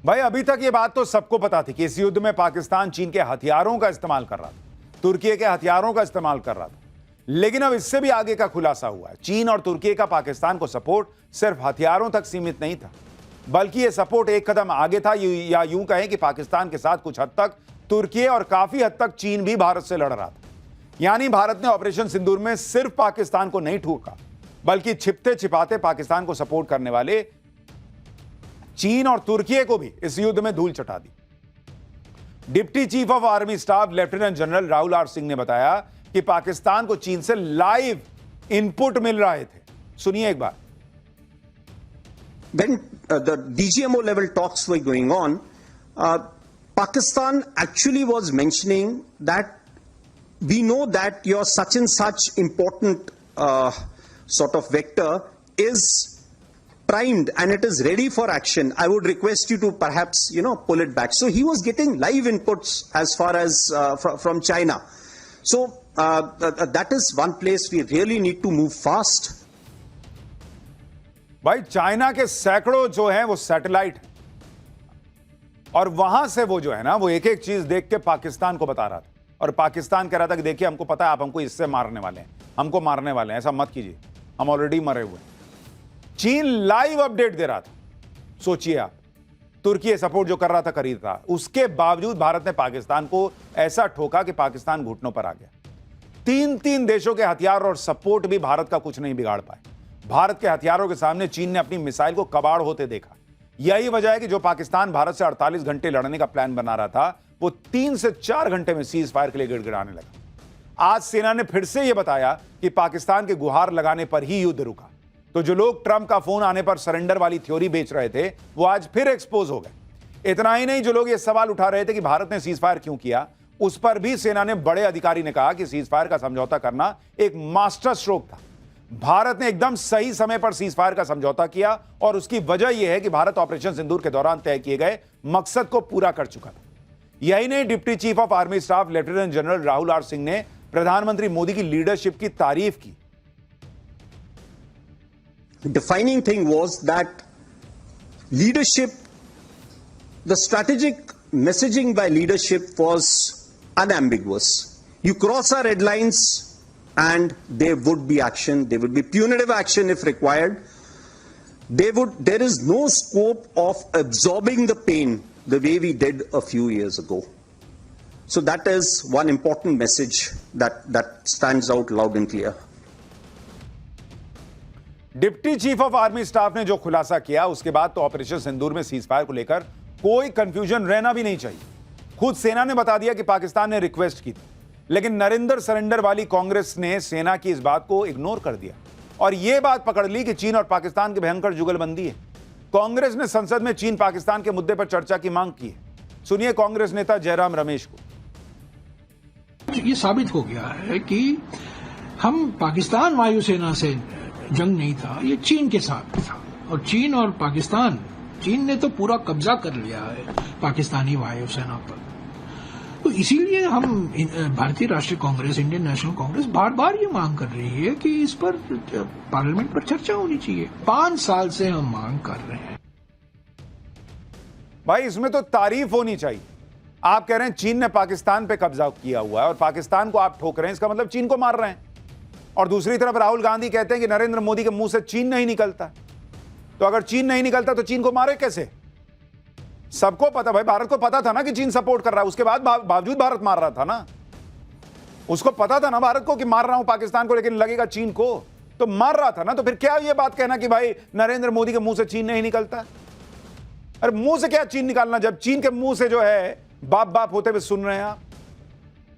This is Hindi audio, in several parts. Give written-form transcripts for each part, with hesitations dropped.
भाई अभी तक ये बात तो सबको पता थी कि इस युद्ध में पाकिस्तान चीन के हथियारों का इस्तेमाल कर रहा था, तुर्की के हथियारों का इस्तेमाल कर रहा था। लेकिन अब इससे भी आगे का खुलासा हुआ है। चीन और तुर्की का पाकिस्तान को सपोर्ट सिर्फ हथियारों तक सीमित नहीं था, बल्कि यह सपोर्ट एक कदम आगे था, या यूं कहें कि पाकिस्तान के साथ कुछ हद तक तुर्की और काफी हद तक चीन भी भारत से लड़ रहा था। यानी भारत ने ऑपरेशन सिंदूर में सिर्फ पाकिस्तान को नहीं ठोका, बल्कि छिपते छिपाते पाकिस्तान को सपोर्ट करने वाले चीन और तुर्की को भी इस युद्ध में धूल चटा दी। Deputy chief of army staff lieutenant general Rahul R Singh ने बताया कि पाकिस्तान को चीन से लाइव इनपुट मिल रहे थे। सुनिए एक बार। When the DGMO level talks were going on, Pakistan actually was mentioning that we know that your such and such important sort of vector is primed and it is ready for action. I would request you to perhaps, pull it back. So he was getting live inputs as far as from China. So that is one place we really need to move fast. भाई चाइना के सैकड़ों जो हैं वो सैटेलाइट हैं, और वहां से वो जो है ना वो एक एक चीज देख के पाकिस्तान को बता रहा था, और पाकिस्तान कह रहा था कि देखिए हमको पता है आप हमको इससे मारने वाले हैं, हमको मारने वाले हैं, ऐसा मत कीजिए, हम ऑलरेडी मरे हुए हैं। चीन लाइव अपडेट दे रहा था। सोचिए आप, तुर्की सपोर्ट जो कर रहा था खरीद रहा, उसके बावजूद भारत ने पाकिस्तान को ऐसा ठोका कि पाकिस्तान घुटनों पर आ गया। तीन देशों के हथियार और सपोर्ट भी भारत का कुछ नहीं बिगाड़ पाए। भारत के हथियारों के सामने चीन ने अपनी मिसाइल को कबाड़ होते देखा। यही वजह है कि जो पाकिस्तान भारत से 48 घंटे लड़ने का प्लान बना रहा था, वो 3 से 4 घंटे में सीज फायर के लिए गिड़गिड़ाने लगा। आज सेना ने फिर से यह बताया कि पाकिस्तान के गुहार लगाने पर ही युद्ध रुका। तो जो लोग ट्रंप का फोन आने पर सरेंडर वाली थ्योरी बेच रहे थे, वो आज फिर एक्सपोज हो गए। इतना ही नहीं, जो लोग ये सवाल उठा रहे थे कि भारत ने सीज फायर क्यों किया, उस पर भी सेना ने बड़े अधिकारी ने कहा कि सीज फायर का समझौता करना एक मास्टर स्ट्रोक था। भारत ने एकदम सही समय पर सीज फायर का समझौता किया, और उसकी वजह यह है कि भारत ऑपरेशन सिंदूर के दौरान तय किए गए मकसद को पूरा कर चुका था। यही नहीं, deputy chief of army staff lieutenant general Rahul R Singh ने प्रधानमंत्री मोदी की लीडरशिप की तारीफ की। Defining thing was that leadership, the strategic messaging by leadership was unambiguous. You cross our red lines and there would be action, there would be punitive action if required. There is no scope of absorbing the pain the way we did a few years ago. So that is one important message that stands out loud and clear. Deputy chief of army staff ने जो खुलासा किया, उसके बाद तो ऑपरेशन सिंदूर में सीज फायर को लेकर कोई कंफ्यूजन रहना भी नहीं चाहिए। खुद सेना ने बता दिया कि पाकिस्तान ने रिक्वेस्ट की थी, लेकिन नरेंद्र सरेंडर वाली कांग्रेस ने सेना की इस बात को इग्नोर कर दिया और यह बात पकड़ ली कि चीन और पाकिस्तान की भयंकर जुगलबंदी है। कांग्रेस ने संसद में चीन पाकिस्तान के मुद्दे पर चर्चा की मांग की है। सुनिए कांग्रेस नेता जयराम रमेश को। ये साबित हो गया है कि हम पाकिस्तान वायुसेना से जंग नहीं था, ये चीन के साथ था, और चीन और पाकिस्तान, चीन ने तो पूरा कब्जा कर लिया है पाकिस्तानी वायुसेना पर। तो इसीलिए हम भारतीय राष्ट्रीय कांग्रेस, इंडियन नेशनल कांग्रेस बार बार ये मांग कर रही है कि इस पर पार्लियामेंट पर चर्चा होनी चाहिए। 5 साल से हम मांग कर रहे हैं। भाई इसमें तो तारीफ होनी चाहिए। आप कह रहे हैं चीन ने पाकिस्तान पे कब्जा किया हुआ है और पाकिस्तान को आप ठोक रहे हैं, इसका मतलब चीन को मार रहे हैं। और दूसरी तरफ राहुल गांधी कहते हैं कि नरेंद्र मोदी के मुंह से चीन नहीं निकलता। तो अगर चीन नहीं निकलता तो चीन को मारे कैसे? सबको पता, भाई भारत को पता था ना कि चीन सपोर्ट कर रहा है, उसके बाद बावजूद भारत मार रहा था ना। उसको पता था ना भारत को कि मार रहा हूं पाकिस्तान को, लेकिन लगेगा चीन को, तो मार रहा था ना। तो फिर क्या ये बात कहना कि भाई नरेंद्र मोदी के मुंह से चीन नहीं निकलता? अरे मुंह से क्या चीन निकालना, जब चीन के मुंह से जो है बाप बाप होते हुए सुन रहे हैं आप।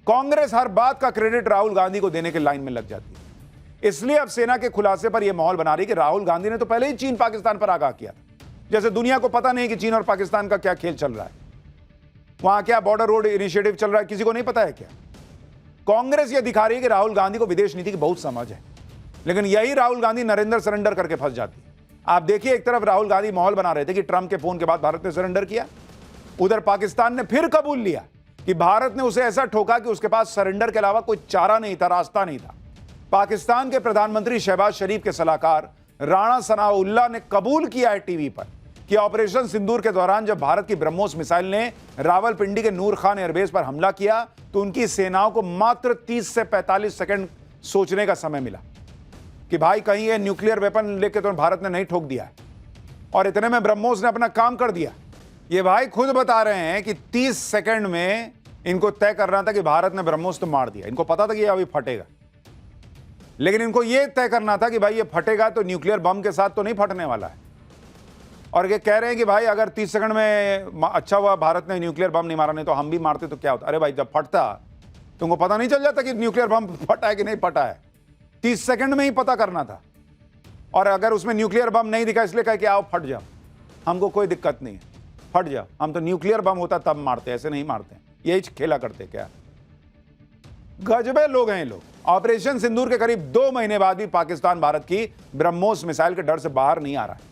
कांग्रेस हर बात का क्रेडिट राहुल गांधी को देने के लाइन में लग जाती है। इसलिए अब सेना के खुलासे पर यह माहौल बना रही कि राहुल गांधी ने तो पहले ही चीन पाकिस्तान पर आगाह किया, जैसे दुनिया को पता नहीं कि चीन और पाकिस्तान का क्या खेल चल रहा है, वहां क्या बॉर्डर रोड इनिशिएटिव चल रहा है, किसी को नहीं पता है क्या? कांग्रेस यह दिखा रही है कि राहुल गांधी को विदेश नीति की बहुत समझ है, लेकिन यही राहुल गांधी नरेंद्र सरेंडर करके फंस जाती है। आप देखिए, एक तरफ राहुल गांधी माहौल बना रहे थे कि ट्रंप के फोन के बाद भारत ने सरेंडर किया, उधर पाकिस्तान ने फिर कबूल लिया कि भारत ने उसे ऐसा ठोका कि उसके पास सरेंडर के अलावा कोई चारा नहीं था, रास्ता नहीं था। पाकिस्तान के प्रधानमंत्री शहबाज शरीफ के सलाहकार राणा सनाउल्लाह ने कबूल किया है टीवी पर कि ऑपरेशन सिंदूर के दौरान जब भारत की ब्रह्मोस मिसाइल ने रावलपिंडी के नूर खान एयरबेस पर हमला किया तो उनकी सेनाओं को मात्र 30 से 45 सेकंड सोचने का समय मिला कि भाई कहीं ये न्यूक्लियर वेपन लेके तो भारत ने नहीं ठोक दिया है, और इतने में ब्रह्मोस ने अपना काम कर दिया। ये भाई खुद बता रहे हैं कि 30 सेकंड में इनको तय करना था कि भारत ने ब्रह्मोस तो मार दिया। इनको पता था कि ये अभी फटेगा, लेकिन इनको ये तय करना था कि भाई ये फटेगा तो न्यूक्लियर बम के साथ तो नहीं फटने वाला है। और ये कह रहे हैं कि भाई अगर 30 सेकंड में अच्छा हुआ भारत ने न्यूक्लियर बम नहीं मारा, नहीं तो हम भी मारते तो क्या होता। अरे भाई जब फटता तुमको पता नहीं चल जाता कि न्यूक्लियर बम फटा है कि नहीं फटा है? 30 सेकंड में ही पता करना था। और अगर उसमें न्यूक्लियर बम नहीं दिखा इसलिए कहा कि आओ फट जाओ, हमको कोई दिक्कत नहीं है, फट जाओ, हम तो न्यूक्लियर बम होता तब मारते, ऐसे नहीं मारते। यही खेला करते क्या? गजबे लोग हैं ये लोग। ऑपरेशन सिंदूर के करीब 2 महीने बाद भी पाकिस्तान भारत की ब्रह्मोस मिसाइल के डर से बाहर नहीं आ रहा है,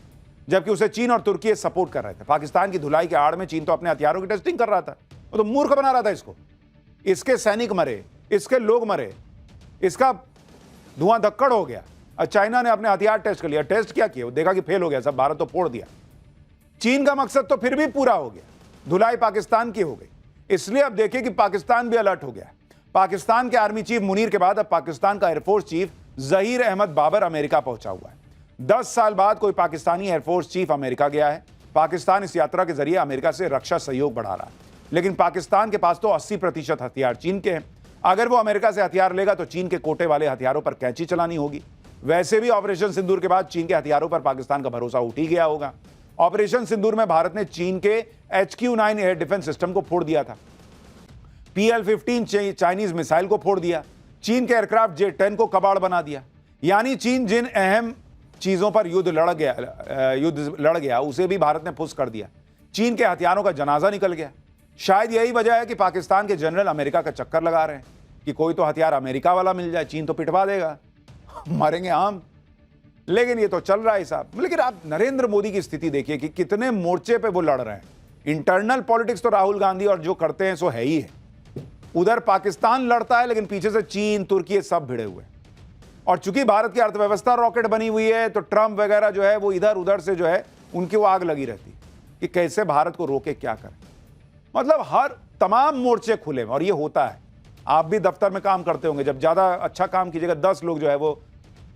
जबकि उसे चीन और तुर्की सपोर्ट कर रहे थे। पाकिस्तान की धुलाई के आड़ में चीन तो अपने हथियारों की टेस्टिंग कर रहा था, वो तो मूर्ख बना रहा था इसको। इसके सैनिक मरे, इसके लोग मरे, इसका धुआं धक्कड़ हो गया। और चाइना ने अपने हथियार टेस्ट कर लिया। टेस्ट क्या किया? वो देखा कि फेल हो गया, सब भारत तो फोड़ दिया। चीन का मकसद तो फिर भी पूरा हो गया, धुलाई पाकिस्तान की हो गई। इसलिए अब देखिए कि पाकिस्तान भी अलर्ट हो गया। पाकिस्तान के आर्मी चीफ मुनीर के बाद अब पाकिस्तान का air force chief Zaheer Ahmed Babar America पहुंचा हुआ है। 10 साल बाद कोई पाकिस्तानी एयरफोर्स चीफ अमेरिका गया है। पाकिस्तान इस यात्रा के जरिए अमेरिका से रक्षा सहयोग बढ़ा रहा है, लेकिन पाकिस्तान के पास तो 80% हथियार चीन के हैं। अगर वो अमेरिका से हथियार लेगा तो चीन के कोटे वाले हथियारों पर कैंची चलानी होगी। वैसे भी ऑपरेशन सिंदूर के बाद चीन के हथियारों पर पाकिस्तान का भरोसा उठ ही गया होगा। ऑपरेशन सिंदूर में भारत ने चीन के HQ-9 एयर डिफेंस सिस्टम को फोड़ दिया था, PL-15 चाइनीज मिसाइल को फोड़ दिया, चीन के एयरक्राफ्ट J-10 को कबाड़ बना दिया। यानी चीन जिन अहम चीजों पर युद्ध लड़ गया उसे भी भारत ने फुस कर दिया। चीन के हथियारों का जनाजा निकल गया। शायद यही वजह है कि पाकिस्तान के जनरल अमेरिका का चक्कर लगा रहे हैं कि कोई तो हथियार अमेरिका वाला मिल जाए, चीन तो पिटवा देगा, मरेंगे हम। लेकिन ये तो चल रहा है साहब। लेकिन आप नरेंद्र मोदी की स्थिति देखिए कि कितने मोर्चे पे वो लड़ रहे हैं। इंटरनल पॉलिटिक्स तो राहुल गांधी और जो करते हैं सो है ही है। उधर पाकिस्तान लड़ता है, लेकिन पीछे से चीन, तुर्की सब भिड़े हुए। और चूंकि भारत की अर्थव्यवस्था रॉकेट बनी हुई है, तो ट्रंप वगैरह जो है वो इधर उधर से जो है उनकी वो आग लगी रहती कि कैसे भारत को रोके, क्या करें। मतलब हर तमाम मोर्चे खुले और ये होता है। आप भी दफ्तर में काम करते होंगे, जब ज्यादा अच्छा काम कीजिएगा 10 लोग जो है वो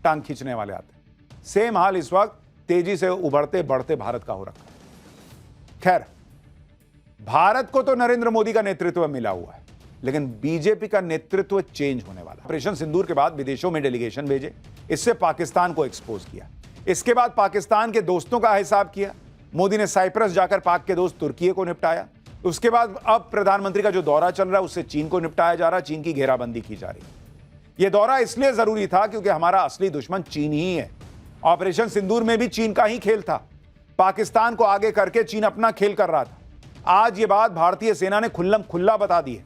टांग खींचने वाले आते हैं। सेम हाल इस वक्त तेजी से उभरते बढ़ते भारत का हो रखा है। खैर, भारत को तो नरेंद्र मोदी का नेतृत्व मिला हुआ है, लेकिन बीजेपी का नेतृत्व चेंज होने वाला है। ऑपरेशन सिंदूर के बाद विदेशों में डेलीगेशन भेजे, इससे पाकिस्तान को एक्सपोज किया। इसके बाद पाकिस्तान के दोस्तों का हिसाब किया। मोदी ने साइप्रस जाकर पाक के दोस्त तुर्की को निपटाया। उसके बाद अब प्रधानमंत्री का जो दौरा चल रहा है उससे चीन को निपटाया जा रहा है, चीन की घेराबंदी की जा रही है। यह दौरा इसलिए जरूरी था क्योंकि हमारा असली दुश्मन चीन ही है। ऑपरेशन सिंदूर में भी चीन का ही खेल था। पाकिस्तान को आगे करके चीन अपना खेल कर रहा था। आज ये बात भारतीय सेना ने खुल्लम खुल्ला बता दी है।